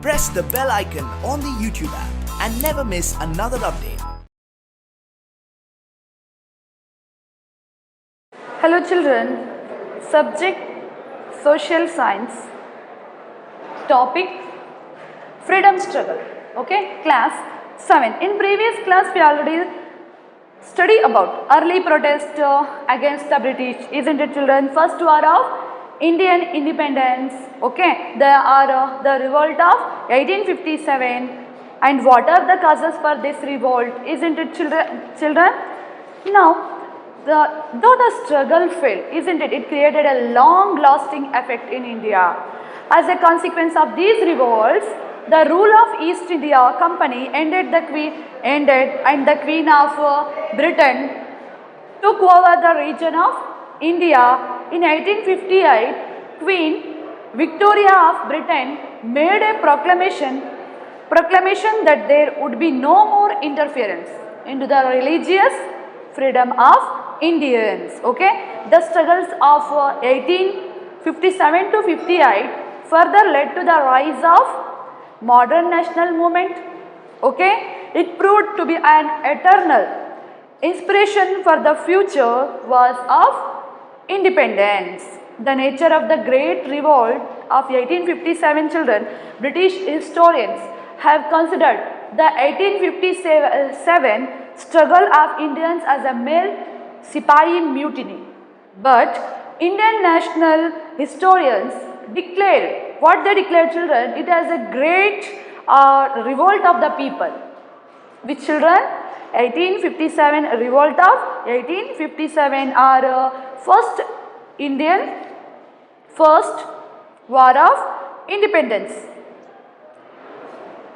press the bell icon on the YouTube app and never miss another update. Hello children, subject social science, topic freedom struggle, okay, class 7. In previous class we already study about early protest against the British, isn't it children? First war of Indian independence, okay, there are the revolt of 1857, and what are the causes for this revolt, isn't it children? Now though the struggle failed, isn't it? It created a long-lasting effect in India. As a consequence of these revolts, the rule of East India Company ended, and the Queen of Britain took over the region of India. In 1858, Queen Victoria of Britain made a proclamation that there would be no more interference into the religious freedom of Indians. Okay, the struggles of 1857 to 58 further led to the rise of modern national movement. Okay, it proved to be an eternal inspiration for the future was of independence. The nature of the Great Revolt of 1857 children, British historians have considered the 1857 struggle of Indians as a mere Sipahi mutiny. But Indian national historians declared, what they declared children, it as a great revolt of the people. Which children? 1857 revolt of 1857 are first war of independence.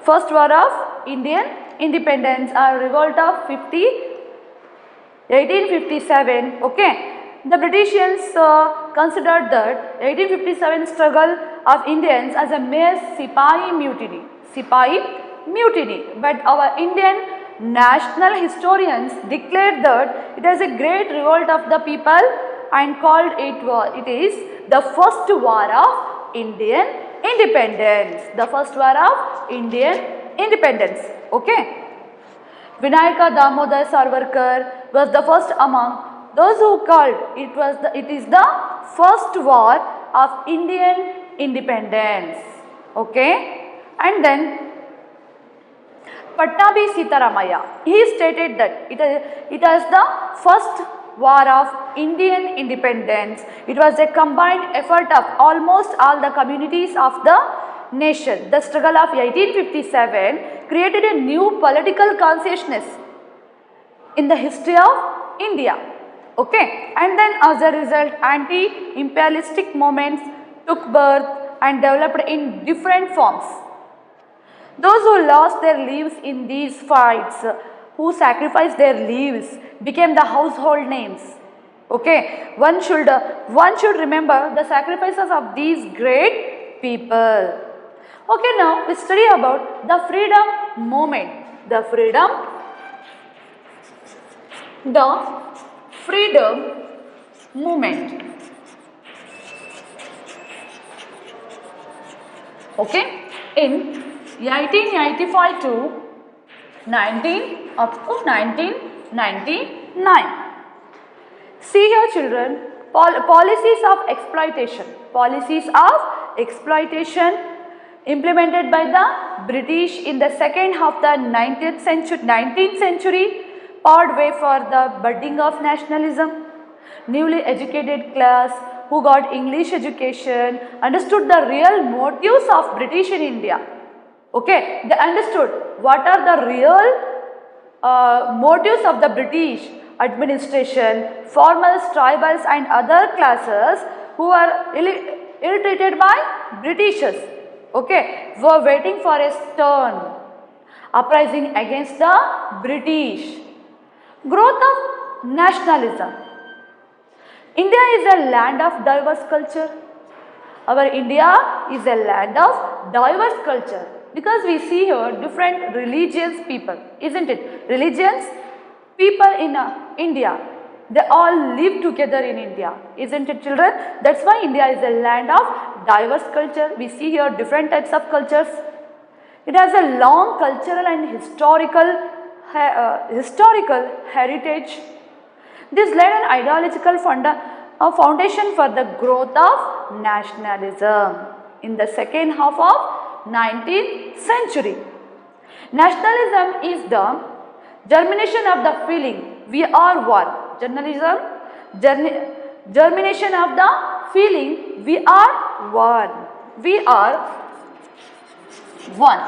First war of Indian independence or revolt of 1857. Okay, the Britishers considered that 1857 struggle of Indians as a mere Sipahi mutiny. But our Indian national historians declared that it is a great revolt of the people and called it is the first war of Indian independence. The first war of Indian independence. Okay. Vinayaka Damodar Savarkar was the first among those who called it is the first war of Indian independence. Okay, and then Pattabhi Sitaramaiah, he stated that it is the first war of Indian independence. It was a combined effort of almost all the communities of the nation. The struggle of 1857 created a new political consciousness in the history of India. Okay, and then as a result, anti-imperialistic movements took birth and developed in different forms. Those who lost their lives in these fights, who sacrificed their lives, became the household names. Okay, one should remember the sacrifices of these great people. Okay, now we study about the freedom movement. The freedom movement. Okay, in 1885 to 1999. See here children, policies of exploitation implemented by the British in the second half of the 19th century paved way for the budding of nationalism. Newly educated class who got English education understood the real motives of British in India. Okay, they understood what are the real motives of the British administration, farmers, tribals and other classes who are ill-treated by Britishers. Okay, were waiting for a stern uprising against the British. Growth of nationalism. India is a land of diverse culture. Our India is a land of diverse culture because we see here different religions people, isn't it? Religions, people in India, they all live together in India, isn't it children? That's why India is a land of diverse culture. We see here different types of cultures. It has a long cultural and historical heritage. This laid an ideological foundation for the growth of nationalism in the second half of 19th century. Nationalism is the germination of the feeling we are one. Germination of the feeling we are one. We are one.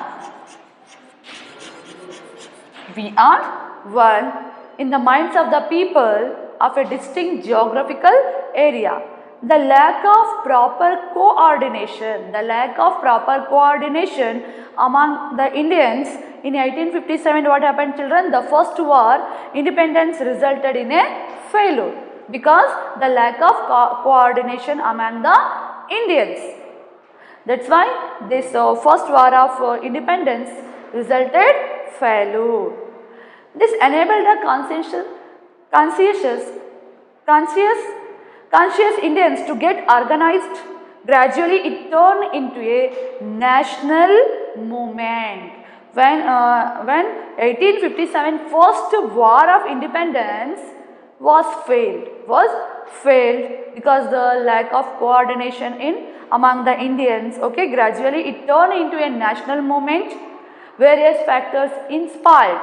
We are one in the minds of the people of a distinct geographical area. The lack of proper coordination among the Indians in 1857, what happened, children? The first war, independence resulted in a failure because the lack of coordination among the Indians. That's why this first war of independence resulted failure. This enabled the conscious Indians to get organized. Gradually it turned into a national movement. When 1857 first war of independence was failed because the lack of coordination among the Indians. Okay, gradually it turned into a national movement. Various factors inspired,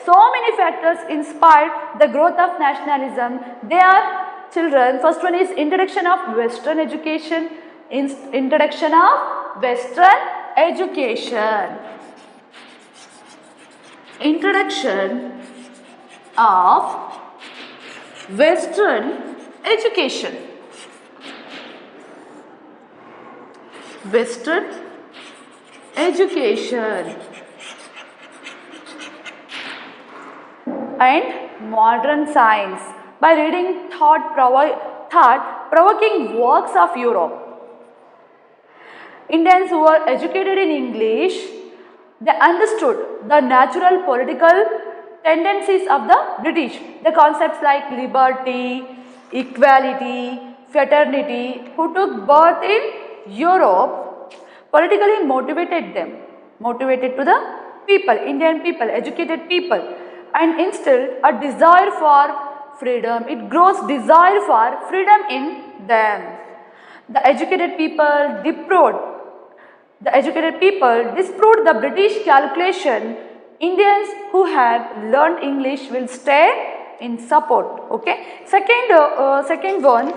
so many factors inspired the growth of nationalism. They are, children, first one is introduction of Western education. Introduction of Western education. Introduction of Western education. Western education and modern science by reading thought-provoking works of Europe. Indians who were educated in English, they understood the natural political tendencies of the British. The concepts like liberty, equality, fraternity, who took birth in Europe, politically motivated to the people, Indian people, educated people, and instilled a desire for freedom. It grows desire for freedom in them. The educated people disproved the British calculation. Indians who have learned English will stay in support. Okay. Second one,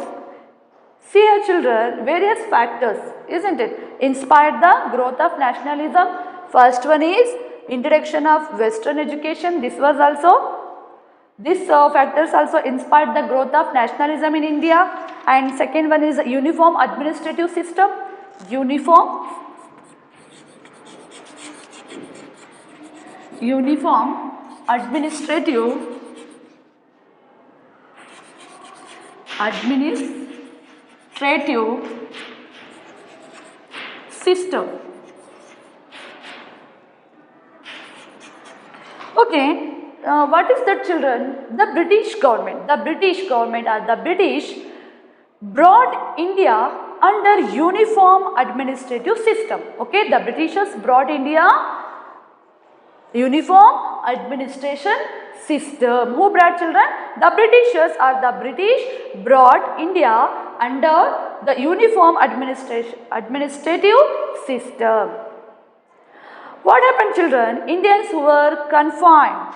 see here, children, various factors, isn't it, inspired the growth of nationalism. First one is introduction of Western education. These factors also inspired the growth of nationalism in India. And second one is uniform administrative system. Uniform administrative system. Okay, what is that, children? The British government brought India under uniform administrative system. Okay, the Britishers brought India uniform administration system. Who brought, children? The Britishers or the British brought India under the uniform administrative system. What happened, children? Indians who were confined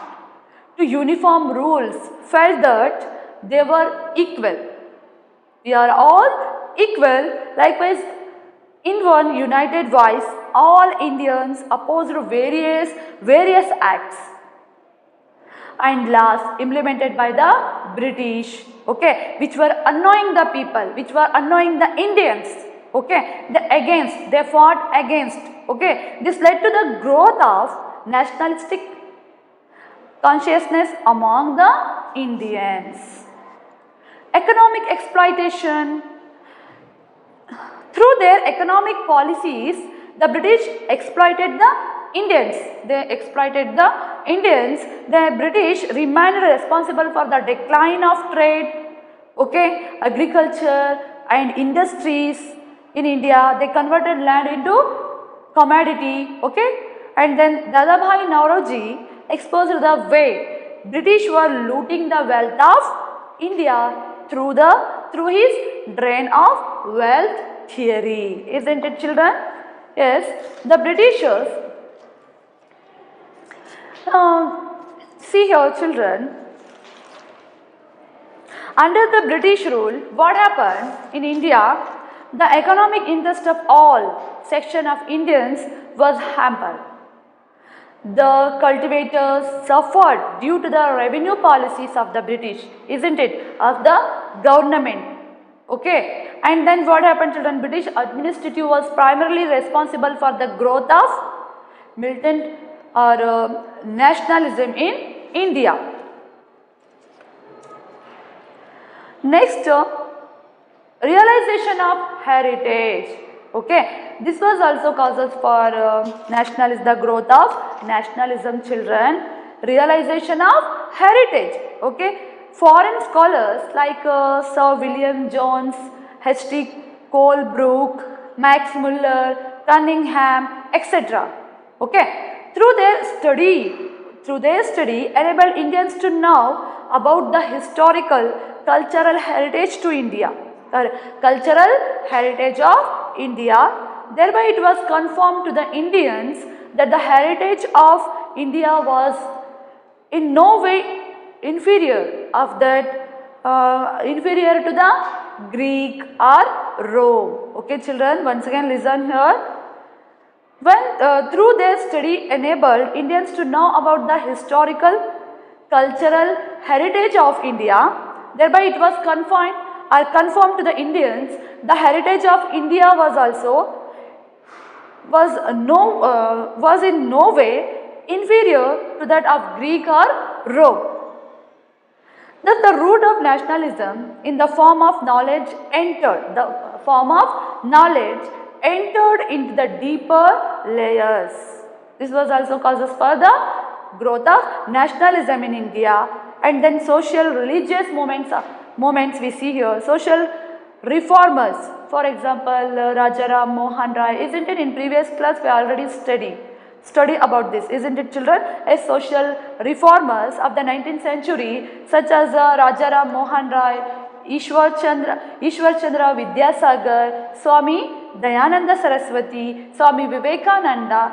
to uniform rules felt that they were equal. We are all equal. Likewise, in one united voice, all Indians opposed various acts and laws implemented by the British, okay, which were annoying the people, which were annoying the Indians, okay, they fought against, okay. This led to the growth of nationalistic consciousness among the Indians. Economic exploitation. Through their economic policies, the British exploited the Indians. The British remained responsible for the decline of trade, okay, agriculture and industries in India. They converted land into commodity, okay? And then Dadabhai Naoroji exposed the way British were looting the wealth of India through his drain of wealth theory. Isn't it, children? Yes, the Britishers, see here, children, under the British rule, what happened in India? The economic interest of all section of Indians was hampered. The cultivators suffered due to the revenue policies of the British, isn't it? Of the government. Okay. And then what happened, children? British administrative was primarily responsible for the growth of militant or nationalism in India. Next, realization of heritage. Okay, this was also causes for nationalism, the growth of nationalism, children. Realization of heritage. Okay, foreign scholars like Sir William Jones, H.T. Colebrook, Max Muller, Cunningham, etc. Okay, through their study enabled Indians to know about the historical cultural heritage to India, cultural heritage of India. Thereby it was confirmed to the Indians that the heritage of India was in no way inferior inferior to the Greek or Rome. Okay, children, once again listen here. When through their study enabled Indians to know about the historical cultural heritage of India. Thereby it was confirmed to the Indians the heritage of India was in no way inferior to that of Greek or Rome. Thus the root of nationalism in the form of knowledge entered into the deeper layers. This was also causes for the growth of nationalism in India. And then social religious movements we see here. Social reformers, for example, Rajaram Mohan Rai, isn't it? In previous class we already study about this, isn't it, children? As social reformers of the 19th century such as Rajaram Mohan Rai, Ishwar Chandra Vidyasagar, Swami Dayananda Saraswati, Swami Vivekananda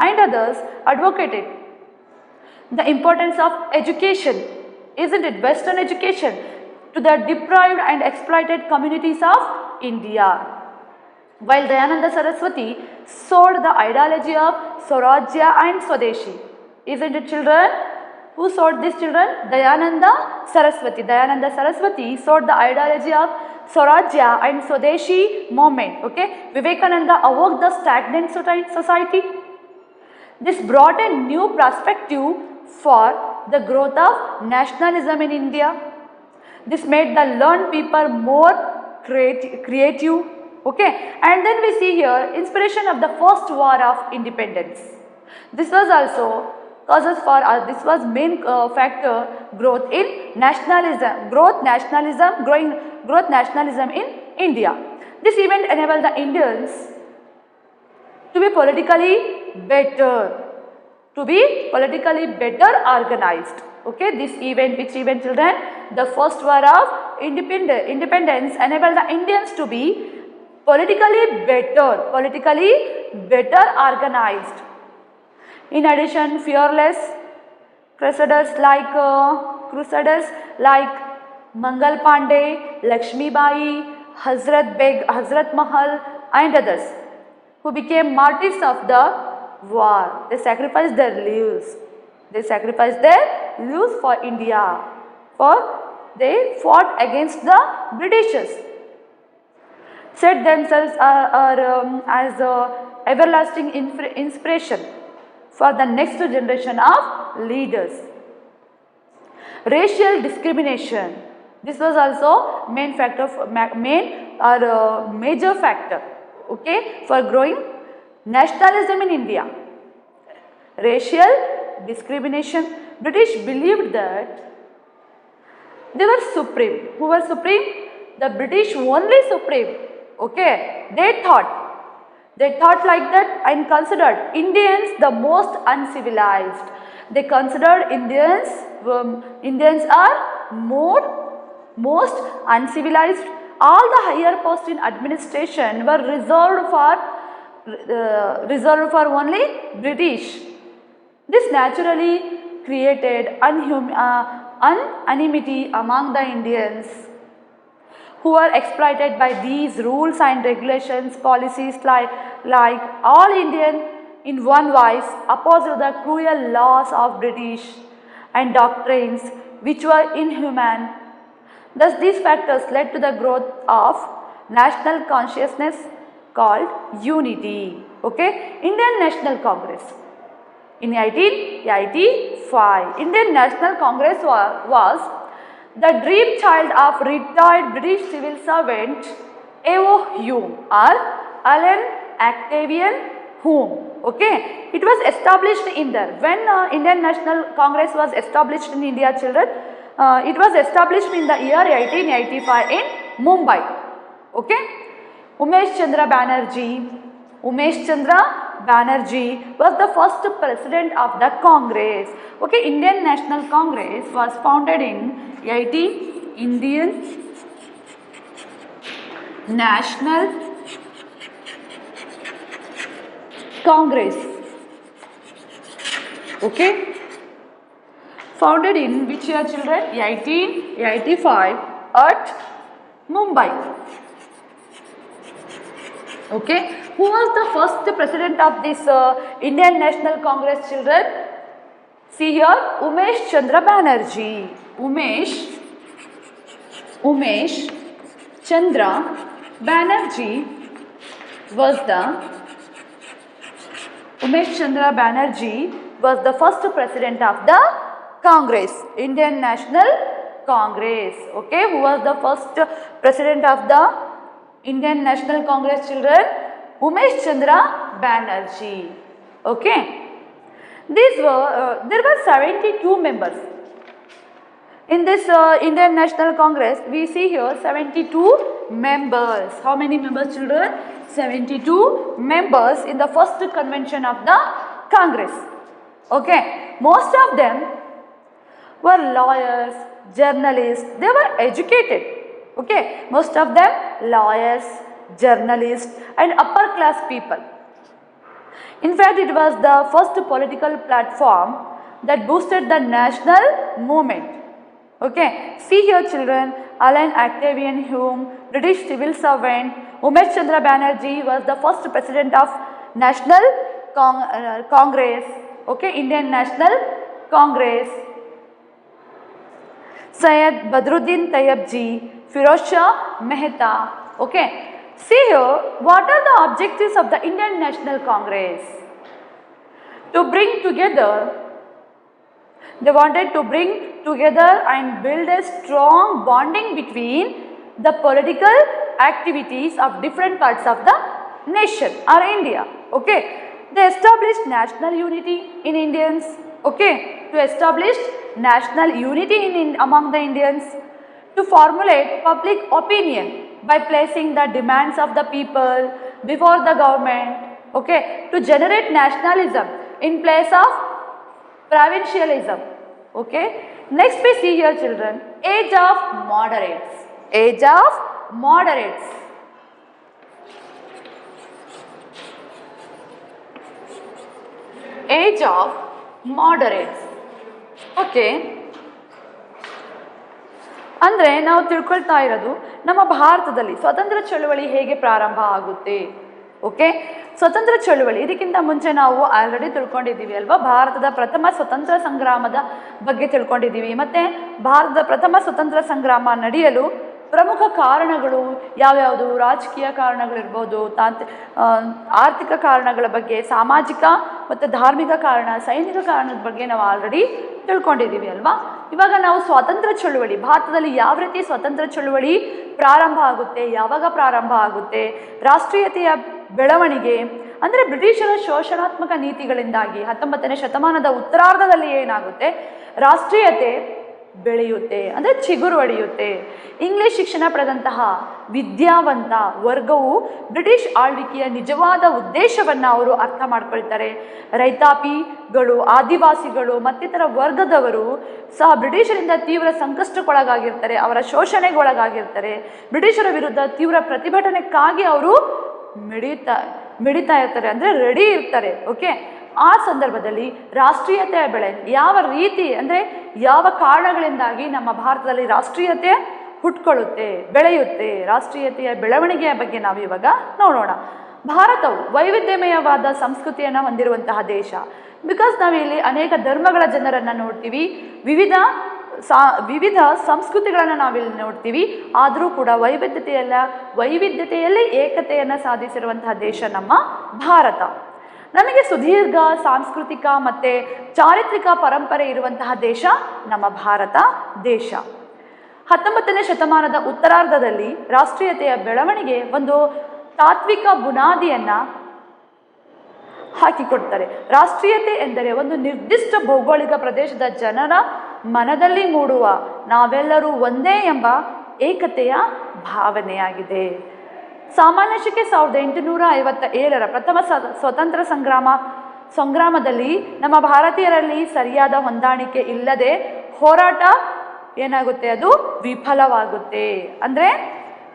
and others advocated the importance of education, isn't it? Western education to the deprived and exploited communities of India. While Dayananda Saraswati sold the ideology of Swarajya and Swadeshi, isn't it, children? Who sold this, children? Dayananda Saraswati. Dayananda Saraswati sold the ideology of Swarajya and Swadeshi movement. Okay, Vivekananda awoke the stagnant society. This brought a new perspective for the growth of nationalism in India. This made the learned people more creative. Okay, and then we see here inspiration of the first war of independence. This was also causes for this was main factor growth nationalism in India. This event enabled the Indians to be politically better organized. Okay, this event, which event, children? The first war of independence enabled the Indians to be politically better organized. In addition, fearless crusaders like Mangal Pandey, Lakshmi Bai, Hazrat Mahal and others who became martyrs of the war. They sacrificed their lives. For India. They fought against the Britishers. Set themselves as everlasting inspiration for the next generation of leaders. Racial discrimination. This was also major factor, okay, for growing nationalism in India. Racial discrimination. British believed that they were supreme. Who were supreme? The British only supreme. Okay, they thought They thought like that and considered Indians the most uncivilized. They considered Indians are most uncivilized. All the higher posts in administration were reserved for only British. This naturally created unanimity among the Indians, who were exploited by these rules and regulations. Policies like all Indian in one voice opposed the cruel laws of British and doctrines which were inhuman. Thus these factors led to the growth of national consciousness called unity. Okay, Indian National Congress. In 1885, Indian National Congress was the dream child of retired British civil servant A.O. Hume or Alan Octavian Hume. Okay, it was established in there. When Indian National Congress was established in India, children, it was established in the year 1885 in Mumbai. Okay, Umesh Chandra Banerjee was the first president of the Congress. Okay, Indian National Congress was founded in Indian National Congress. Okay, founded in which year, children? 1885 at Mumbai. Okay, who was the first president of this Indian National Congress, children? See here, Umesh Chandra Banerjee. Umesh Chandra Banerjee was the first president of the Congress, Indian National Congress. Okay, who was the first president of the Indian National Congress, children? Umesh Chandra Banerjee. Okay, there were 72 members in this Indian National Congress. We see here 72 members. How many members, children? 72 members in the first convention of the Congress. Okay, most of them were lawyers, journalists. They were educated. Okay, most of them lawyers, journalists and upper class people. In fact, it was the first political platform that boosted the national movement. Okay, see here, children, Alan Octavian Hume, British civil servant. Umesh Chandra Banerjee was the first president of National Congress. Okay, Indian National Congress. Syed Badruddin Tayyabji, Firoz Shah Mehta. Okay, see here, what are the objectives of the Indian National Congress? To bring together, they wanted to bring together and build a strong bonding between the political activities of different parts of the nation or India. Okay, they established national unity in Indians. Okay, to establish national unity among the Indians, to formulate public opinion by placing the demands of the people before the government. Okay, to generate nationalism in place of provincialism. Okay, next we see here, children, age of moderates. Age of moderates. Age of moderates. Okay, ಅಂದರೆ ನಾವು ತಿಳ್ಕೊಳ್ತಾ ಇರೋದು ನಮ್ಮ ಭಾರತದಲ್ಲಿ ಸ್ವತಂತ್ರ ಚಳುವಳಿ ಹೇಗೆ ಪ್ರಾರಂಭ ಆಗುತ್ತೆ. ಓಕೆ, ಸ್ವತಂತ್ರ ಚಳುವಳಿ ಇದಕ್ಕಿಂತ ಮುಂಚೆ ನಾವು ಆಲ್ರೆಡಿ ತಿಳ್ಕೊಂಡಿದ್ದೀವಿ ಅಲ್ವಾ. ಭಾರತದ ಪ್ರಥಮ ಸ್ವತಂತ್ರ ಸಂಗ್ರಾಮದ ಬಗ್ಗೆ ತಿಳ್ಕೊಂಡಿದ್ದೀವಿ. ಮತ್ತು ಭಾರತದ ಪ್ರಥಮ ಸ್ವತಂತ್ರ ಸಂಗ್ರಾಮ ನಡೆಯಲು ಪ್ರಮುಖ ಕಾರಣಗಳು ಯಾವ್ಯಾವುದು, ರಾಜಕೀಯ ಕಾರಣಗಳಿರ್ಬೋದು, ಆರ್ಥಿಕ ಕಾರಣಗಳ ಬಗ್ಗೆ, ಸಾಮಾಜಿಕ ಮತ್ತು ಧಾರ್ಮಿಕ ಕಾರಣ, ಸೈನಿಕ ಕಾರಣದ ಬಗ್ಗೆ ನಾವು ಆಲ್ರೆಡಿ ತಿಳ್ಕೊಂಡಿದ್ದೀವಿ ಅಲ್ವಾ. ಇವಾಗ ನಾವು ಸ್ವಾತಂತ್ರ್ಯ ಚಳುವಳಿ, ಭಾರತದಲ್ಲಿ ಯಾವ ರೀತಿ ಸ್ವಾತಂತ್ರ್ಯ ಚಳುವಳಿ ಪ್ರಾರಂಭ ಆಗುತ್ತೆ, ಯಾವಾಗ ಪ್ರಾರಂಭ ಆಗುತ್ತೆ, ರಾಷ್ಟ್ರೀಯತೆಯ ಬೆಳವಣಿಗೆ ಅಂದರೆ ಬ್ರಿಟಿಷರ ಶೋಷಣಾತ್ಮಕ ನೀತಿಗಳಿಂದಾಗಿ 19ನೇ ಶತಮಾನದ ಉತ್ತರಾರ್ಧದಲ್ಲಿ ಏನಾಗುತ್ತೆ, ರಾಷ್ಟ್ರೀಯತೆ ಬೆಳೆಯುತ್ತೆ, ಅಂದರೆ ಚಿಗುರು ಹೊಡೆಯುತ್ತೆ. ಇಂಗ್ಲಿಷ್ ಶಿಕ್ಷಣ ಪಡೆದಂತಹ ವಿದ್ಯಾವಂತ ವರ್ಗವು ಬ್ರಿಟಿಷ್ ಆಳ್ವಿಕೆಯ ನಿಜವಾದ ಉದ್ದೇಶವನ್ನು ಅವರು ಅರ್ಥ ಮಾಡ್ಕೊಳ್ತಾರೆ. ರೈತಾಪಿಗಳು, ಆದಿವಾಸಿಗಳು ಮತ್ತಿತರ ವರ್ಗದವರು ಸಹ ಬ್ರಿಟಿಷರಿಂದ ತೀವ್ರ ಸಂಕಷ್ಟಕ್ಕೊಳಗಾಗಿರ್ತಾರೆ, ಅವರ ಶೋಷಣೆಗೊಳಗಾಗಿರ್ತಾರೆ. ಬ್ರಿಟಿಷರ ವಿರುದ್ಧ ತೀವ್ರ ಪ್ರತಿಭಟನೆಗಾಗಿ ಅವರು ಮಿಡಿತಾ ಇರ್ತಾರೆ, ಅಂದರೆ ರೆಡಿ ಇರ್ತಾರೆ. ಓಕೆ, ಆ ಸಂದರ್ಭದಲ್ಲಿ ರಾಷ್ಟ್ರೀಯತೆಯ ಬೆಳೆ ಯಾವ ರೀತಿ, ಅಂದರೆ ಯಾವ ಕಾರಣಗಳಿಂದಾಗಿ ನಮ್ಮ ಭಾರತದಲ್ಲಿ ರಾಷ್ಟ್ರೀಯತೆ ಹುಟ್ಕೊಳ್ಳುತ್ತೆ, ಬೆಳೆಯುತ್ತೆ, ರಾಷ್ಟ್ರೀಯತೆಯ ಬೆಳವಣಿಗೆಯ ಬಗ್ಗೆ ನಾವು ಇವಾಗ ನೋಡೋಣ. ಭಾರತವು ವೈವಿಧ್ಯಮಯವಾದ ಸಂಸ್ಕೃತಿಯನ್ನು ಹೊಂದಿರುವಂತಹ ದೇಶ. ಬಿಕಾಸ್ ನಾವಿಲ್ಲಿ ಅನೇಕ ಧರ್ಮಗಳ ಜನರನ್ನು ನೋಡ್ತೀವಿ, ವಿವಿಧ ಸಂಸ್ಕೃತಿಗಳನ್ನು ನಾವಿಲ್ಲಿ ನೋಡ್ತೀವಿ. ಆದರೂ ಕೂಡ ವೈವಿಧ್ಯತೆಯಲ್ಲಿ ಏಕತೆಯನ್ನು ಸಾಧಿಸಿರುವಂತಹ ದೇಶ ನಮ್ಮ ಭಾರತ. ನಮಗೆ ಸುದೀರ್ಘ ಸಾಂಸ್ಕೃತಿಕ ಮತ್ತು ಚಾರಿತ್ರಿಕ ಪರಂಪರೆ ಇರುವಂತಹ ದೇಶ ನಮ್ಮ ಭಾರತ ದೇಶ. 19ನೇ ಶತಮಾನದ ಉತ್ತರಾರ್ಧದಲ್ಲಿ ರಾಷ್ಟ್ರೀಯತೆಯ ಬೆಳವಣಿಗೆ ಒಂದು ತಾತ್ವಿಕ ಬುನಾದಿಯನ್ನು ಹಾಕಿಕೊಡ್ತಾರೆ. ರಾಷ್ಟ್ರೀಯತೆ ಎಂದರೆ ಒಂದು ನಿರ್ದಿಷ್ಟ ಭೌಗೋಳಿಕ ಪ್ರದೇಶದ ಜನರ ಮನದಲ್ಲಿ ಮೂಡುವ ನಾವೆಲ್ಲರೂ ಒಂದೇ ಎಂಬ ಏಕತೆಯ ಭಾವನೆಯಾಗಿದೆ. ಸಾಮಾನ್ಯ ಶಕೆ 1857ರ ಪ್ರಥಮ ಸ್ವತಂತ್ರ ಸಂಗ್ರಾಮದಲ್ಲಿ ನಮ್ಮ ಭಾರತೀಯರಲ್ಲಿ ಸರಿಯಾದ ಹೊಂದಾಣಿಕೆ ಇಲ್ಲದೆ ಹೋರಾಟ ಏನಾಗುತ್ತೆ, ಅದು ವಿಫಲವಾಗುತ್ತೆ. ಅಂದರೆ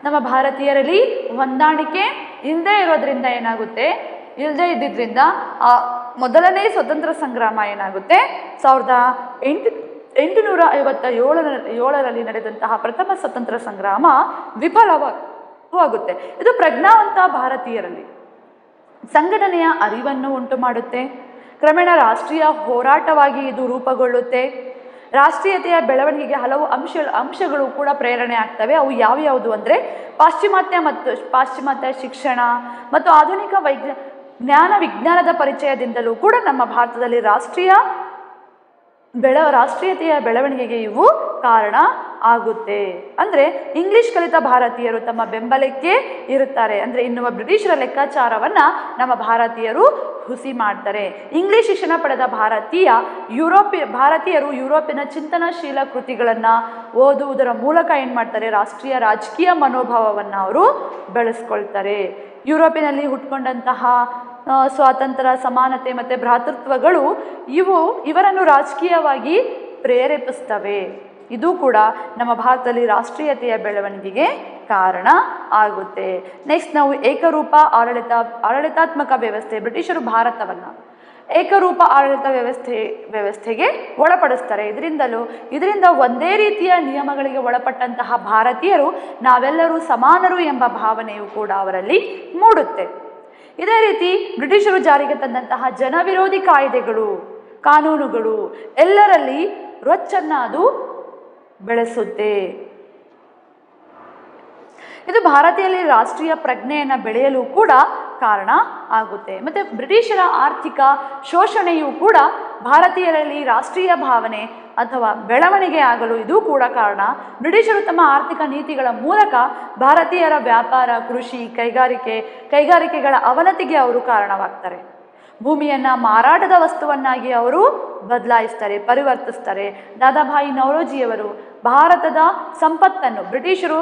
ನಮ್ಮ ಭಾರತೀಯರಲ್ಲಿ ಹೊಂದಾಣಿಕೆ ಇಲ್ಲದೆ ಇರೋದ್ರಿಂದ ಇಲ್ಲದೆ ಇದ್ದಿದ್ದರಿಂದ ಆ ಮೊದಲನೇ ಸ್ವತಂತ್ರ ಸಂಗ್ರಾಮ ಏನಾಗುತ್ತೆ, 1857ರಲ್ಲಿ ನಡೆದಂತಹ ಪ್ರಥಮ ಸ್ವತಂತ್ರ ಸಂಗ್ರಾಮ ವಿಫಲವಾಗುತ್ತೆ. ಇದು ಪ್ರಜ್ಞಾವಂತ ಭಾರತೀಯರಲ್ಲಿ ಸಂಘಟನೆಯ ಅರಿವನ್ನು ಉಂಟು ಮಾಡುತ್ತೆ. ಕ್ರಮೇಣ ರಾಷ್ಟ್ರೀಯ ಹೋರಾಟವಾಗಿ ಇದು ರೂಪುಗೊಳ್ಳುತ್ತೆ. ರಾಷ್ಟ್ರೀಯತೆಯ ಬೆಳವಣಿಗೆಗೆ ಹಲವು ಅಂಶಗಳು ಕೂಡ ಪ್ರೇರಣೆ ಆಗ್ತವೆ. ಅವು ಯಾವ್ಯಾವುದು ಅಂದರೆ ಪಾಶ್ಚಿಮಾತ್ಯ ಶಿಕ್ಷಣ ಮತ್ತು ಆಧುನಿಕ ವಿಜ್ಞಾನದ ಪರಿಚಯದಿಂದಲೂ ಕೂಡ ನಮ್ಮ ಭಾರತದಲ್ಲಿ ರಾಷ್ಟ್ರೀಯತೆಯ ಬೆಳವಣಿಗೆಗೆ ಇವು ಕಾರಣ ಆಗುತ್ತೆ. ಅಂದರೆ ಇಂಗ್ಲಿಷ್ ಕಲಿತ ಭಾರತೀಯರು ತಮ್ಮ ಬೆಂಬಲಕ್ಕೆ ಇರುತ್ತಾರೆ. ಅಂದರೆ ಇನ್ನುವ ಬ್ರಿಟಿಷರ ಲೆಕ್ಕಾಚಾರವನ್ನು ನಮ್ಮ ಭಾರತೀಯರು ಹುಸಿ ಮಾಡ್ತಾರೆ. ಇಂಗ್ಲಿಷ್ ಶಿಕ್ಷಣ ಪಡೆದ ಭಾರತೀಯರು ಯುರೋಪಿನ ಚಿಂತನಶೀಲ ಕೃತಿಗಳನ್ನು ಓದುವುದರ ಮೂಲಕ ಏನು ಮಾಡ್ತಾರೆ, ರಾಷ್ಟ್ರೀಯ ರಾಜಕೀಯ ಮನೋಭಾವವನ್ನು ಅವರು ಬೆಳೆಸ್ಕೊಳ್ತಾರೆ. ಯುರೋಪಿನಲ್ಲಿ ಹುಟ್ಕೊಂಡಂತಹ ಸ್ವಾತಂತ್ರ್ಯ, ಸಮಾನತೆ ಮತ್ತು ಭ್ರಾತೃತ್ವಗಳು ಇವರನ್ನು ರಾಜಕೀಯವಾಗಿ ಪ್ರೇರೇಪಿಸ್ತವೆ. ಇದು ಕೂಡ ನಮ್ಮ ಭಾರತದಲ್ಲಿ ರಾಷ್ಟ್ರೀಯತೆಯ ಬೆಳವಣಿಗೆಗೆ ಕಾರಣ ಆಗುತ್ತೆ. ನೆಕ್ಸ್ಟ್ ನಾವು ಏಕರೂಪ ಆಡಳಿತಾತ್ಮಕ ವ್ಯವಸ್ಥೆ. ಬ್ರಿಟಿಷರು ಭಾರತವನ್ನು ಏಕರೂಪ ಆಡಳಿತ ವ್ಯವಸ್ಥೆಗೆ ಒಳಪಡಿಸ್ತಾರೆ. ಇದರಿಂದ ಒಂದೇ ರೀತಿಯ ನಿಯಮಗಳಿಗೆ ಒಳಪಟ್ಟಂತಹ ಭಾರತೀಯರು ನಾವೆಲ್ಲರೂ ಸಮಾನರು ಎಂಬ ಭಾವನೆಯು ಕೂಡ ಅವರಲ್ಲಿ ಮೂಡುತ್ತೆ. ಇದೇ ರೀತಿ ಬ್ರಿಟಿಷರು ಜಾರಿಗೆ ತಂದಂತಹ ಜನವಿರೋಧಿ ಕಾನೂನುಗಳು ಎಲ್ಲರಲ್ಲಿ ರೊಚ್ಚನ್ನು ಅದು ಬೆಳೆಸುತ್ತೆ. ಇದು ಭಾರತೀಯರಲ್ಲಿ ರಾಷ್ಟ್ರೀಯ ಪ್ರಜ್ಞೆಯನ್ನು ಬೆಳೆಯಲು ಕೂಡ ಕಾರಣ ಆಗುತ್ತೆ. ಮತ್ತು ಬ್ರಿಟಿಷರ ಆರ್ಥಿಕ ಶೋಷಣೆಯು ಕೂಡ ಭಾರತೀಯರಲ್ಲಿ ರಾಷ್ಟ್ರೀಯ ಭಾವನೆ ಅಥವಾ ಬೆಳವಣಿಗೆ ಆಗಲು ಇದು ಕೂಡ ಕಾರಣ. ಬ್ರಿಟಿಷರು ತಮ್ಮ ಆರ್ಥಿಕ ನೀತಿಗಳ ಮೂಲಕ ಭಾರತೀಯರ ವ್ಯಾಪಾರ, ಕೃಷಿ, ಕೈಗಾರಿಕೆಗಳ ಅವನತಿಗೆ ಅವರು ಕಾರಣವಾಗ್ತಾರೆ. ಭೂಮಿಯನ್ನು ಮಾರಾಟದ ವಸ್ತುವನ್ನಾಗಿ ಅವರು ಪರಿವರ್ತಿಸ್ತಾರೆ. ದಾದಾಭಾಯಿ ನೌರೋಜಿಯವರು ಭಾರತದ ಸಂಪತ್ತನ್ನು ಬ್ರಿಟಿಷರು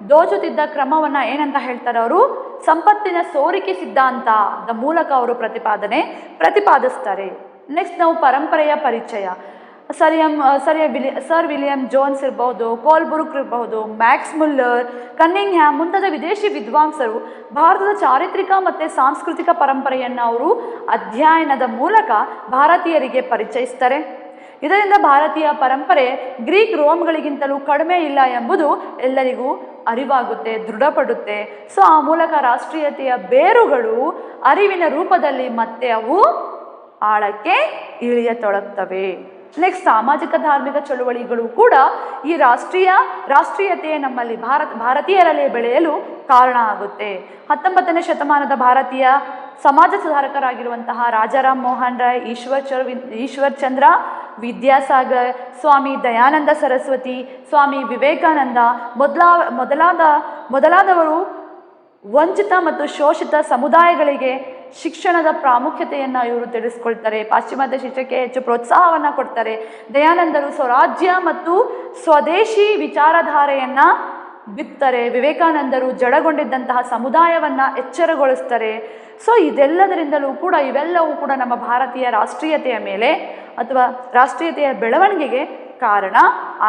ದೋಚುತ್ತಿದ್ದ ಕ್ರಮವನ್ನು ಏನಂತ ಹೇಳ್ತಾರೆ, ಅವರು ಸಂಪತ್ತಿನ ಸೋರಿಕೆ ಸಿದ್ಧಾಂತದ ಮೂಲಕ ಅವರು ಪ್ರತಿಪಾದಿಸ್ತಾರೆ. ನೆಕ್ಸ್ಟ್ ನಾವು ಪರಂಪರೆಯ ಪರಿಚಯ. ಸರ್ ವಿಲಿಯಂ ಜೋನ್ಸ್ ಇರಬಹುದು, ಕೋಲ್ಬುರ್ಗ್ ಇರಬಹುದು, ಮ್ಯಾಕ್ಸ್ ಮುಲ್ಲರ್, ಕನ್ನಿಂಗ್ಹ್ಯಾಮ್ ಮುಂತಾದ ವಿದೇಶಿ ವಿದ್ವಾಂಸರು ಭಾರತದ ಚಾರಿತ್ರಿಕ ಮತ್ತು ಸಾಂಸ್ಕೃತಿಕ ಪರಂಪರೆಯನ್ನು ಅವರು ಅಧ್ಯಯನದ ಮೂಲಕ ಭಾರತೀಯರಿಗೆ ಪರಿಚಯಿಸ್ತಾರೆ. ಇದರಿಂದ ಭಾರತೀಯ ಪರಂಪರೆ ಗ್ರೀಕ್ ರೋಮ್ಗಳಿಗಿಂತಲೂ ಕಡಿಮೆ ಇಲ್ಲ ಎಂಬುದು ಎಲ್ಲರಿಗೂ ಅರಿವಾಗುತ್ತೆ, ದೃಢಪಡುತ್ತೆ. ಸೊ ಆ ಮೂಲಕ ರಾಷ್ಟ್ರೀಯತೆಯ ಬೇರುಗಳು ಅರಿವಿನ ರೂಪದಲ್ಲಿ ಮತ್ತೆ ಅವು ಆಳಕ್ಕೆ ಇಳಿಯತೊಡಗ್ತವೆ. ನೆಕ್ಸ್ಟ್ ಸಾಮಾಜಿಕ ಧಾರ್ಮಿಕ ಚಳುವಳಿಗಳು ಕೂಡ ಈ ರಾಷ್ಟ್ರೀಯತೆ ನಮ್ಮಲ್ಲಿ ಭಾರತೀಯರಲ್ಲಿ ಬೆಳೆಯಲು ಕಾರಣ ಆಗುತ್ತೆ. 19ನೇ ಶತಮಾನದ ಭಾರತೀಯ ಸಮಾಜ ಸುಧಾರಕರಾಗಿರುವಂತಹ ರಾಜಾರಾಮ್ ಮೋಹನ್ ರಾಯ್, ಈಶ್ವರ್ ಚಂದ್ರ ವಿದ್ಯಾಸಾಗರ್, ಸ್ವಾಮಿ ದಯಾನಂದ ಸರಸ್ವತಿ, ಸ್ವಾಮಿ ವಿವೇಕಾನಂದ ಮೊದಲಾದವರು ವಂಚಿತ ಮತ್ತು ಶೋಷಿತ ಸಮುದಾಯಗಳಿಗೆ ಶಿಕ್ಷಣದ ಪ್ರಾಮುಖ್ಯತೆಯನ್ನು ಇವರು ತಿಳಿಸ್ಕೊಳ್ತಾರೆ. ಪಾಶ್ಚಿಮಾತ್ಯ ಶಿಕ್ಷಣಕ್ಕೆ ಹೆಚ್ಚು ಪ್ರೋತ್ಸಾಹವನ್ನು ಕೊಡ್ತಾರೆ. ದಯಾನಂದರು ಸ್ವರಾಜ್ಯ ಮತ್ತು ಸ್ವದೇಶಿ ವಿಚಾರಧಾರೆಯನ್ನು ಬಿತ್ತಾರೆ. ವಿವೇಕಾನಂದರು ಜಡಗೊಂಡಿದ್ದಂತಹ ಸಮುದಾಯವನ್ನು ಎಚ್ಚರಗೊಳಿಸ್ತಾರೆ. ಸೊ ಇವೆಲ್ಲವೂ ಕೂಡ ನಮ್ಮ ಭಾರತೀಯ ರಾಷ್ಟ್ರೀಯತೆಯ ಮೇಲೆ ಅಥವಾ ರಾಷ್ಟ್ರೀಯತೆಯ ಬೆಳವಣಿಗೆಗೆ ಕಾರಣ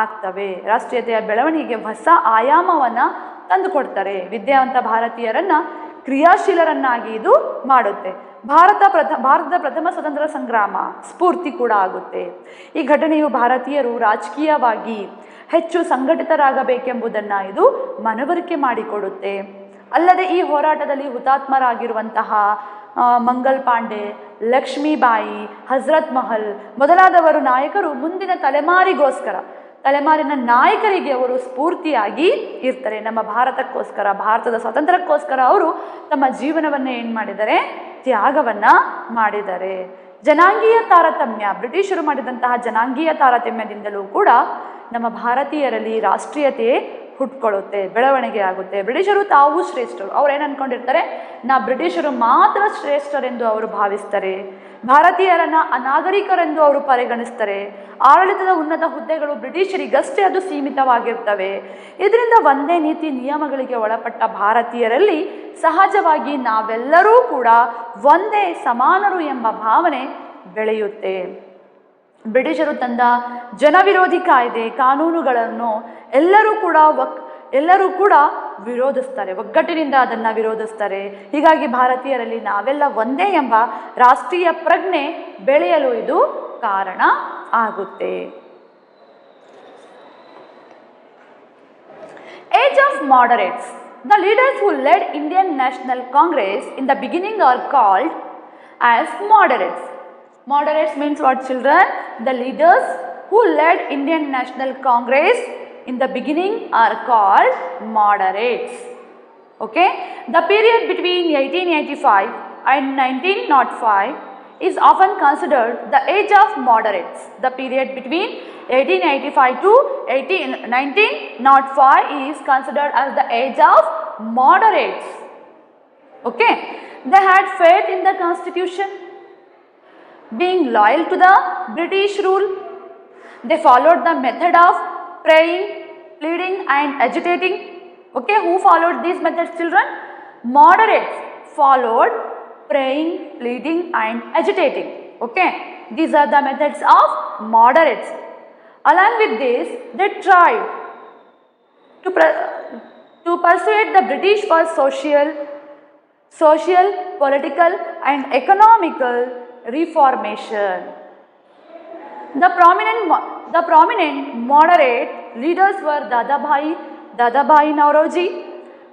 ಆಗ್ತವೆ. ರಾಷ್ಟ್ರೀಯತೆಯ ಬೆಳವಣಿಗೆಗೆ ಹೊಸ ಆಯಾಮವನ್ನು ತಂದುಕೊಡ್ತಾರೆ. ವಿದ್ಯಾವಂತ ಭಾರತೀಯರನ್ನು ಕ್ರಿಯಾಶೀಲರನ್ನಾಗಿ ಇದು ಮಾಡುತ್ತೆ. ಭಾರತದ ಪ್ರಥಮ ಸ್ವತಂತ್ರ ಸಂಗ್ರಾಮ ಸ್ಫೂರ್ತಿ ಕೂಡ ಆಗುತ್ತೆ. ಈ ಘಟನೆಯು ಭಾರತೀಯರು ರಾಜಕೀಯವಾಗಿ ಹೆಚ್ಚು ಸಂಘಟಿತರಾಗಬೇಕೆಂಬುದನ್ನು ಇದು ಮನವರಿಕೆ ಮಾಡಿಕೊಡುತ್ತೆ. ಅಲ್ಲದೆ ಈ ಹೋರಾಟದಲ್ಲಿ ಹುತಾತ್ಮರಾಗಿರುವಂತಹ ಮಂಗಲ್ ಪಾಂಡೆ, ಲಕ್ಷ್ಮೀಬಾಯಿ, ಹಜರತ್ ಮಹಲ್ ಮೊದಲಾದವರು ನಾಯಕರು ಮುಂದಿನ ತಲೆಮಾರಿನ ನಾಯಕರಿಗೆ ಅವರು ಸ್ಫೂರ್ತಿಯಾಗಿ ಇರ್ತಾರೆ. ನಮ್ಮ ಭಾರತದ ಸ್ವಾತಂತ್ರ್ಯಕ್ಕೋಸ್ಕರ ಅವರು ತಮ್ಮ ಜೀವನವನ್ನು ಏನು ಮಾಡಿದ್ದಾರೆ, ತ್ಯಾಗವನ್ನು ಮಾಡಿದ್ದಾರೆ. ಜನಾಂಗೀಯ ತಾರತಮ್ಯ, ಬ್ರಿಟಿಷರು ಮಾಡಿದಂತಹ ಜನಾಂಗೀಯ ತಾರತಮ್ಯದಿಂದಲೂ ಕೂಡ ನಮ್ಮ ಭಾರತೀಯರಲ್ಲಿ ರಾಷ್ಟ್ರೀಯತೆ ಹುಟ್ಕೊಳ್ಳುತ್ತೆ, ಬೆಳವಣಿಗೆ ಆಗುತ್ತೆ. ಬ್ರಿಟಿಷರು ತಾವು ಶ್ರೇಷ್ಠರು, ಅವ್ರು ಏನು ಅಂದ್ಕೊಂಡಿರ್ತಾರೆ, ಬ್ರಿಟಿಷರು ಮಾತ್ರ ಶ್ರೇಷ್ಠರೆಂದು ಅವರು ಭಾವಿಸ್ತಾರೆ. ಭಾರತೀಯರನ್ನು ಅನಾಗರಿಕರೆಂದು ಅವರು ಪರಿಗಣಿಸ್ತಾರೆ. ಆಡಳಿತದ ಉನ್ನತ ಹುದ್ದೆಗಳು ಬ್ರಿಟಿಷರಿಗಷ್ಟೇ ಅದು ಸೀಮಿತವಾಗಿರ್ತವೆ. ಇದರಿಂದ ಒಂದೇ ನೀತಿ ನಿಯಮಗಳಿಗೆ ಒಳಪಟ್ಟ ಭಾರತೀಯರಲ್ಲಿ ಸಹಜವಾಗಿ ನಾವೆಲ್ಲರೂ ಕೂಡ ಒಂದೇ ಸಮಾನರು ಎಂಬ ಭಾವನೆ ಬೆಳೆಯುತ್ತೆ. ಬ್ರಿಟಿಷರು ತಂದ ಜನವಿರೋಧಿ ಕಾಯ್ದೆ ಕಾನೂನುಗಳನ್ನು ಎಲ್ಲರೂ ಕೂಡ ವಿರೋಧಿಸ್ತಾರೆ, ಒಗ್ಗಟ್ಟಿನಿಂದ ಅದನ್ನು ವಿರೋಧಿಸ್ತಾರೆ. ಹೀಗಾಗಿ ಭಾರತೀಯರಲ್ಲಿ ನಾವೆಲ್ಲ ಒಂದೇ ಎಂಬ ರಾಷ್ಟ್ರೀಯ ಪ್ರಜ್ಞೆ ಬೆಳೆಯಲು ಇದು ಕಾರಣ ಆಗುತ್ತೆ. Age of moderates. The leaders who led Indian National Congress in the beginning are called as moderates. Moderates means what, children? The leaders who led Indian National Congress in the beginning are called moderates. Okay? The period between 1885 and 1905 is often considered the age of moderates. The period between 1885 to 1905 is considered as the age of moderates. Okay? They had faith in the constitution, being loyal to the British rule. They followed the method of praying, pleading and agitating. Okay, who followed these methods, children? Moderates followed praying, pleading and agitating. Okay, these are the methods of moderates. Along with this, they tried to persuade the British for social, political and economical reformation. The prominent moderate leaders were Dadabhai Nauroji,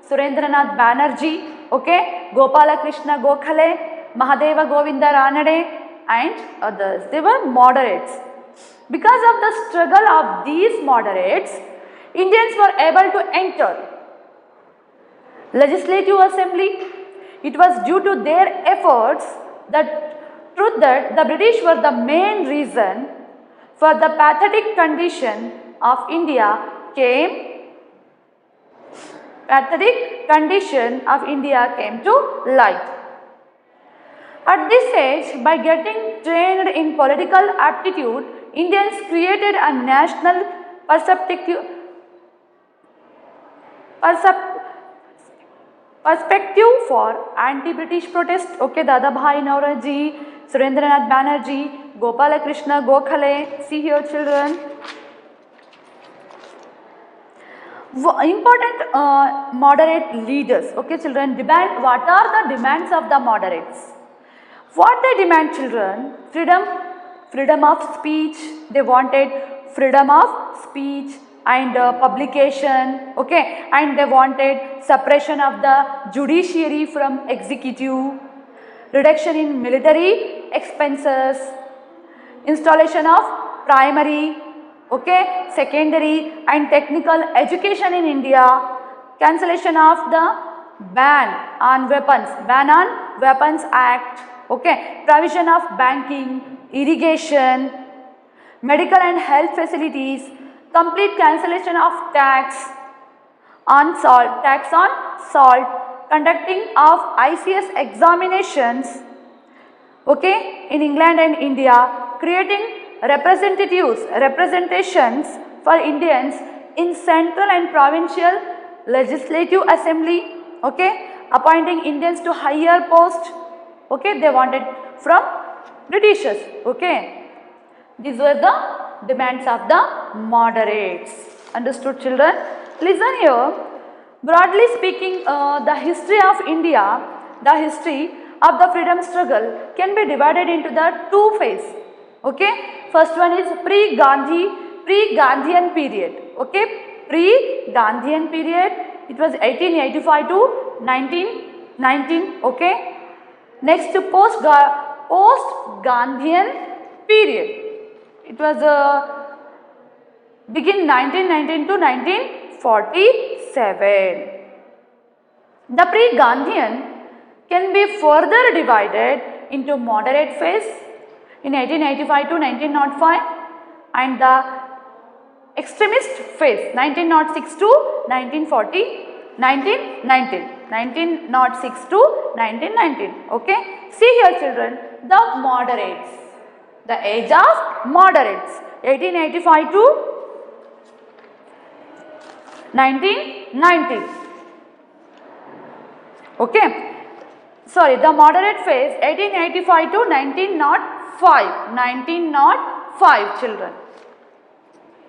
Surendranath Banerjee, okay, Gopala Krishna Gokhale, Mahadeva Govinda Ranade and others. They were moderates. Because of the struggle of these moderates, Indians were able to enter Legislative Assembly. It was due to their efforts that the British were the main reason for the pathetic condition of India came to light. At this age, by getting trained in political aptitude, Indians created a national perspective for anti-British protest. Okay, Dadabhai Nauroji, Surendranath Banerjee, Gopala Krishna Gokhale. See here, children. Important moderate leaders. Okay, children. What are the demands of the moderates? What they demand, children? Freedom of speech. They wanted freedom of speech and publication. Okay, and they wanted separation of the judiciary from executive, reduction in military expenses, installation of primary, okay, secondary and technical education in India, cancellation of the ban on weapons act, okay, provision of banking, irrigation, medical and health facilities, complete cancellation of tax on salt, conducting of ICS examinations, okay, in England and India, creating representations for Indians in central and provincial legislative assembly, okay, appointing Indians to higher post, okay, they wanted from Britishers, okay. These were the demands of the moderates. Understood, children? Listen here. Broadly speaking, the history of India, the history of the freedom struggle can be divided into the two phases. Okay, first one is pre-Gandhian period. Okay, pre-Gandhian period. It was 1885 to 1919. Okay, next post-Gandhian period. It was begin 1919 to 1947. The pre-Gandhian can be further divided into moderate phase in 1885 to 1905 and the extremist phase 1906 to 1940, 1906 to 1919. Okay, see here children, the moderates, the age of moderates 1885 to 1990. Okay, sorry, the moderate phase 1885 to 1905 children.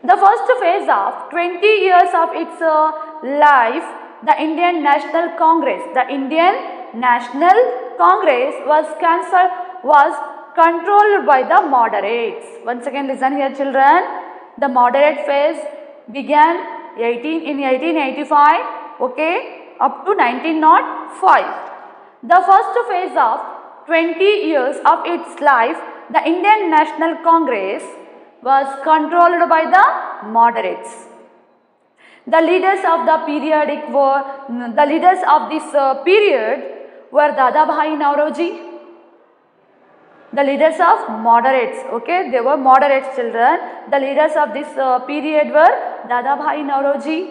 The first phase of 20 years of its life, the Indian National Congress, was controlled by the moderates. Once again listen here children, the moderate phase began in 1885, okay, up to 1905. The first phase of 20 years of its life, the Indian National Congress was controlled by the moderates. The leaders of this period were Dadabhai Naoroji. The leaders of moderates, okay, they were moderates children. The leaders of this period were Dadabhai Naoroji,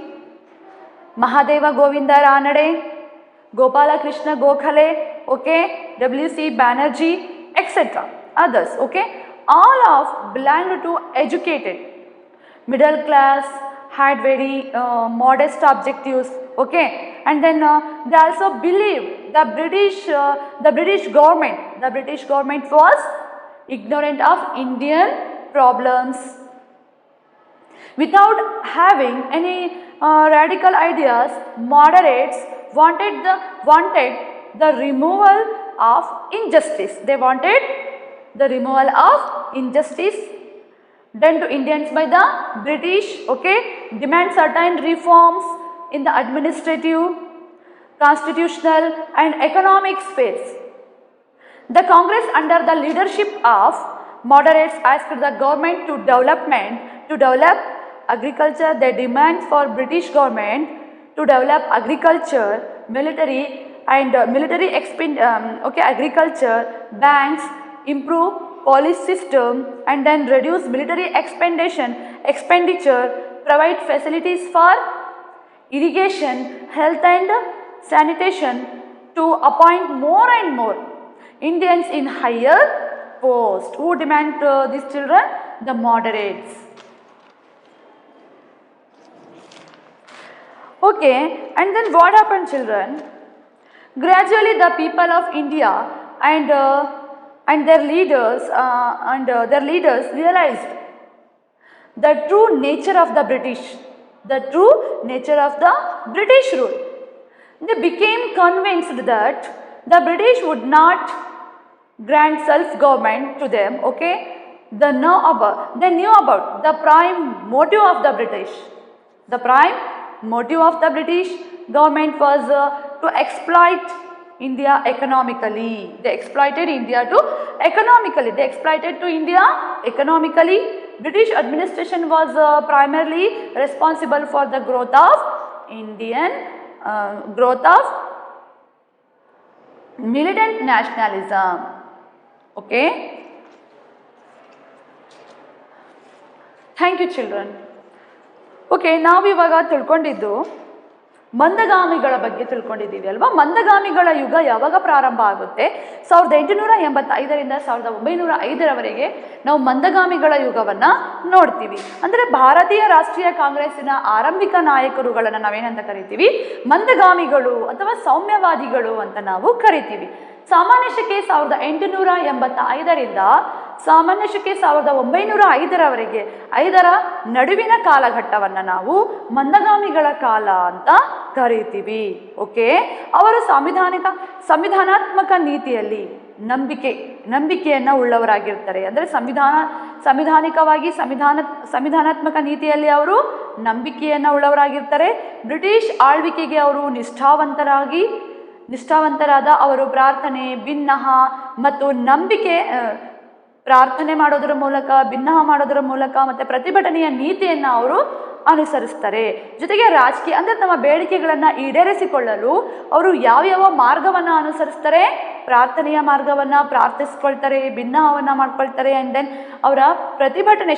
Mahadeva Govinda Ranade, Gopala Krishna Gokhale, okay, W.C. Banerjee, etc. Others, okay, all of belonged to educated middle class, had very modest objectives, okay, and then they also believed the British government was ignorant of Indian problems. Without having any radical ideas, moderates wanted the removal of injustice. They wanted the removal of injustice done to Indians by the British, okay, demand certain reforms in the administrative, constitutional and economic space. The Congress under the leadership of moderates asked the government to develop agriculture. They demand for British government to develop agriculture, military agriculture, banks, improve police system and then reduce military expenditure, provide facilities for irrigation, health and sanitation, to appoint more and more Indians in higher post. Who demand these children? The moderates. Okay, and then what happened children? Gradually the people of India and their leaders realized the true nature of the British rule. They became convinced that the British would not grant self-government to them, okay. They knew about the prime motive of the British. The prime motive of the British government was to exploit India economically. They exploited India economically. British administration was primarily responsible for the growth of militant nationalism. Okay. Thank you children. Okay, ನಾವು ಇವಾಗ ತಿಳ್ಕೊಂಡಿದ್ದು ಮಂದಗಾಮಿಗಳ ಬಗ್ಗೆ ತಿಳ್ಕೊಂಡಿದ್ದೀವಿ ಅಲ್ವಾ. ಮಂದಗಾಮಿಗಳ ಯುಗ ಯಾವಾಗ ಪ್ರಾರಂಭ ಆಗುತ್ತೆ? 1885ರಿಂದ 1905ರವರೆಗೆ ನಾವು ಮಂದಗಾಮಿಗಳ ಯುಗವನ್ನು ನೋಡ್ತೀವಿ. ಅಂದರೆ ಭಾರತೀಯ ರಾಷ್ಟ್ರೀಯ ಕಾಂಗ್ರೆಸ್ಸಿನ ಆರಂಭಿಕ ನಾಯಕರುಗಳನ್ನು ನಾವೇನಂತ ಕರಿತೀವಿ? ಮಂದಗಾಮಿಗಳು ಅಥವಾ ಸೌಮ್ಯವಾದಿಗಳು ಅಂತ ನಾವು ಕರಿತೀವಿ. ಸಾಮಾನ್ಯ ಶಕೆ 1885ರಿಂದ ಸಾಮಾನ್ಯ ಶಕೆ 1905ರವರೆಗೆ 5ರ ನಡುವಿನ ಕಾಲಘಟ್ಟವನ್ನು ನಾವು ಮಂದಗಾಮಿಗಳ ಕಾಲ ಅಂತ ಕರಿತೀವಿ. ಓಕೆ, ಅವರು ಸಂವಿಧಾನಾತ್ಮಕ ನೀತಿಯಲ್ಲಿ ನಂಬಿಕೆಯನ್ನು ಉಳ್ಳವರಾಗಿರ್ತಾರೆ. ಅಂದರೆ ಸಂವಿಧಾನಾತ್ಮಕ ನೀತಿಯಲ್ಲಿ ಅವರು ನಂಬಿಕೆಯನ್ನು ಉಳ್ಳವರಾಗಿರ್ತಾರೆ. ಬ್ರಿಟಿಷ್ ಆಳ್ವಿಕೆಗೆ ಅವರು ನಿಷ್ಠಾವಂತರಾದ ಅವರು ಪ್ರಾರ್ಥನೆ, ಬಿನ್ನಹ ಮತ್ತು ಪ್ರಾರ್ಥನೆ ಮಾಡೋದರ ಮೂಲಕ, ಬಿನ್ನಹ ಮಾಡೋದರ ಮೂಲಕ ಮತ್ತು ಪ್ರತಿಭಟನೆಯ ನೀತಿಯನ್ನು ಅವರು ಅನುಸರಿಸ್ತಾರೆ. ಜೊತೆಗೆ ರಾಜಕೀಯ ಅಂದರೆ ತಮ್ಮ ಬೇಡಿಕೆಗಳನ್ನು ಈಡೇರಿಸಿಕೊಳ್ಳಲು ಅವರು ಯಾವ್ಯಾವ ಮಾರ್ಗವನ್ನು ಅನುಸರಿಸ್ತಾರೆ? ಪ್ರಾರ್ಥನೆಯ ಮಾರ್ಗವನ್ನು ಪ್ರಾರ್ಥಿಸ್ಕೊಳ್ತಾರೆ, ಬಿನ್ನಹವನ್ನು ಮಾಡ್ಕೊಳ್ತಾರೆ. ಆ್ಯಂಡ್ ದೆನ್ ಅವರ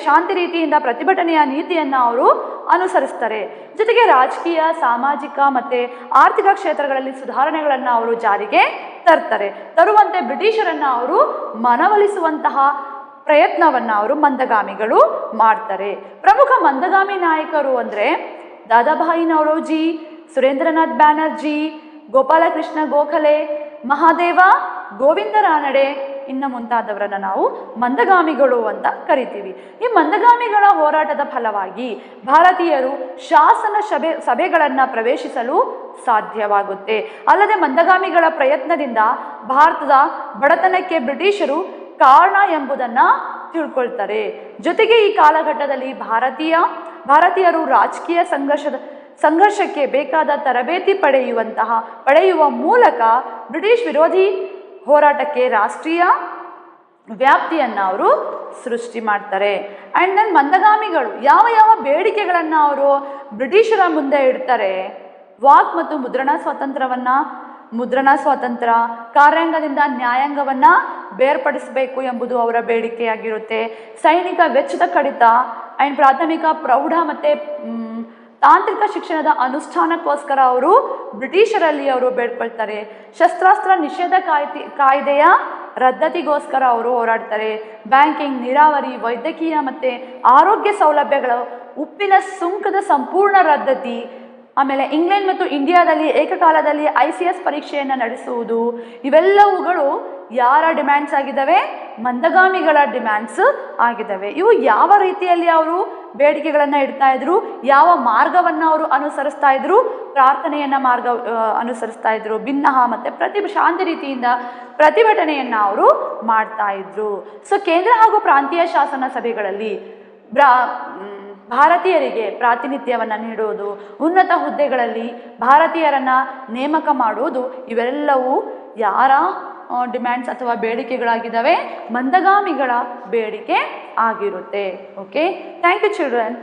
ಶಾಂತಿ ರೀತಿಯಿಂದ ಪ್ರತಿಭಟನೆಯ ನೀತಿಯನ್ನು ಅವರು ಅನುಸರಿಸ್ತಾರೆ. ಜೊತೆಗೆ ರಾಜಕೀಯ, ಸಾಮಾಜಿಕ ಮತ್ತು ಆರ್ಥಿಕ ಕ್ಷೇತ್ರಗಳಲ್ಲಿ ಸುಧಾರಣೆಗಳನ್ನು ಅವರು ಜಾರಿಗೆ ತರುವಂತೆ ಬ್ರಿಟಿಷರನ್ನು ಅವರು ಮನವೊಲಿಸುವಂತಹ ಪ್ರಯತ್ನವನ್ನು ಅವರು ಮಂದಗಾಮಿಗಳು ಮಾಡ್ತಾರೆ. ಪ್ರಮುಖ ಮಂದಗಾಮಿ ನಾಯಕರು ಅಂದರೆ ದಾದಾಭಾಯಿ ನವರೋಜಿ, ಸುರೇಂದ್ರನಾಥ್ ಬ್ಯಾನರ್ಜಿ, ಗೋಪಾಲಕೃಷ್ಣ ಗೋಖಲೆ, ಮಹಾದೇವ ಗೋವಿಂದ ರಾನಡೆ ಇನ್ನು ಮುಂತಾದವರನ್ನು ನಾವು ಮಂದಗಾಮಿಗಳು ಅಂತ ಕರಿತೀವಿ. ಈ ಮಂದಗಾಮಿಗಳ ಹೋರಾಟದ ಫಲವಾಗಿ ಭಾರತೀಯರು ಶಾಸನ ಸಭೆಗಳನ್ನು ಪ್ರವೇಶಿಸಲು ಸಾಧ್ಯವಾಗುತ್ತೆ. ಅಲ್ಲದೆ ಮಂದಗಾಮಿಗಳ ಪ್ರಯತ್ನದಿಂದ ಭಾರತದ ಬಡತನಕ್ಕೆ ಬ್ರಿಟಿಷರು ಕಾರಣ ಎಂಬುದನ್ನು ತಿಳ್ಕೊಳ್ತಾರೆ. ಜೊತೆಗೆ ಈ ಕಾಲಘಟ್ಟದಲ್ಲಿ ಭಾರತೀಯರು ರಾಜಕೀಯ ಸಂಘರ್ಷಕ್ಕೆ ಬೇಕಾದ ತರಬೇತಿ ಪಡೆಯುವ ಮೂಲಕ ಬ್ರಿಟಿಷ್ ವಿರೋಧಿ ಹೋರಾಟಕ್ಕೆ ರಾಷ್ಟ್ರೀಯ ವ್ಯಾಪ್ತಿಯನ್ನು ಅವರು ಸೃಷ್ಟಿ ಮಾಡ್ತಾರೆ. ಆ್ಯಂಡ್ ದೆನ್ ಮಂದಗಾಮಿಗಳು ಯಾವ ಬೇಡಿಕೆಗಳನ್ನು ಅವರು ಬ್ರಿಟಿಷರ ಮುಂದೆ ಇಡ್ತಾರೆ? ವಾಕ್ ಮತ್ತು ಮುದ್ರಣ ಸ್ವಾತಂತ್ರ್ಯ, ಕಾರ್ಯಾಂಗದಿಂದ ನ್ಯಾಯಾಂಗವನ್ನು ಬೇರ್ಪಡಿಸಬೇಕು ಎಂಬುದು ಅವರ ಬೇಡಿಕೆಯಾಗಿರುತ್ತೆ. ಸೈನಿಕ ವೆಚ್ಚದ ಕಡಿತ ಆ್ಯಂಡ್ ಪ್ರಾಥಮಿಕ, ಪ್ರೌಢ ಮತ್ತು ತಾಂತ್ರಿಕ ಶಿಕ್ಷಣದ ಅನುಷ್ಠಾನಕ್ಕೋಸ್ಕರ ಅವರು ಬ್ರಿಟಿಷರಲ್ಲಿ ಅವರು ಬೇಡ್ಕೊಳ್ತಾರೆ. ಶಸ್ತ್ರಾಸ್ತ್ರ ನಿಷೇಧ ಕಾಯ್ದೆಯ ರದ್ದತಿಗೋಸ್ಕರ ಅವರು ಹೋರಾಡ್ತಾರೆ. ಬ್ಯಾಂಕಿಂಗ್, ನೀರಾವರಿ, ವೈದ್ಯಕೀಯ ಮತ್ತು ಆರೋಗ್ಯ ಸೌಲಭ್ಯಗಳ ಉಪ್ಪಿನ ಸುಂಕದ ಸಂಪೂರ್ಣ ರದ್ದತಿ, ಆಮೇಲೆ ಇಂಗ್ಲೆಂಡ್ ಮತ್ತು ಇಂಡಿಯಾದಲ್ಲಿ ಏಕಕಾಲದಲ್ಲಿ ICS ಪರೀಕ್ಷೆಯನ್ನು ನಡೆಸುವುದು, ಇವೆಲ್ಲವುಗಳು ಯಾರ ಡಿಮ್ಯಾಂಡ್ಸ್ ಆಗಿದ್ದಾವೆ? ಮಂದಗಾಮಿಗಳ ಡಿಮ್ಯಾಂಡ್ಸ್ ಆಗಿದ್ದಾವೆ. ಇವು ಯಾವ ರೀತಿಯಲ್ಲಿ ಅವರು ಬೇಡಿಕೆಗಳನ್ನು ಇಡ್ತಾ ಇದ್ರು? ಯಾವ ಮಾರ್ಗವನ್ನು ಅವರು ಅನುಸರಿಸ್ತಾ ಇದ್ರು? ಪ್ರಾರ್ಥನೆಯನ್ನು ಅನುಸರಿಸ್ತಾ ಇದ್ರು. ಬಿನ್ನಹ ಮತ್ತು ಶಾಂತಿ ರೀತಿಯಿಂದ ಪ್ರತಿಭಟನೆಯನ್ನು ಅವರು ಮಾಡ್ತಾ ಇದ್ರು. ಸೊ ಕೇಂದ್ರ ಹಾಗೂ ಪ್ರಾಂತೀಯ ಶಾಸನ ಸಭೆಗಳಲ್ಲಿ ಭಾರತೀಯರಿಗೆ ಪ್ರಾತಿನಿಧ್ಯವನ್ನು ನೀಡುವುದು, ಉನ್ನತ ಹುದ್ದೆಗಳಲ್ಲಿ ಭಾರತೀಯರನ್ನು ನೇಮಕ ಮಾಡುವುದು, ಇವೆಲ್ಲವೂ ಯಾರ ಡಿಮ್ಯಾಂಡ್ಸ್ ಅಥವಾ ಬೇಡಿಕೆಗಳಾಗಿದ್ದಾವೆ? ಮಂದಗಾಮಿಗಳ ಬೇಡಿಕೆ ಆಗಿರುತ್ತೆ. Okay, thank you children.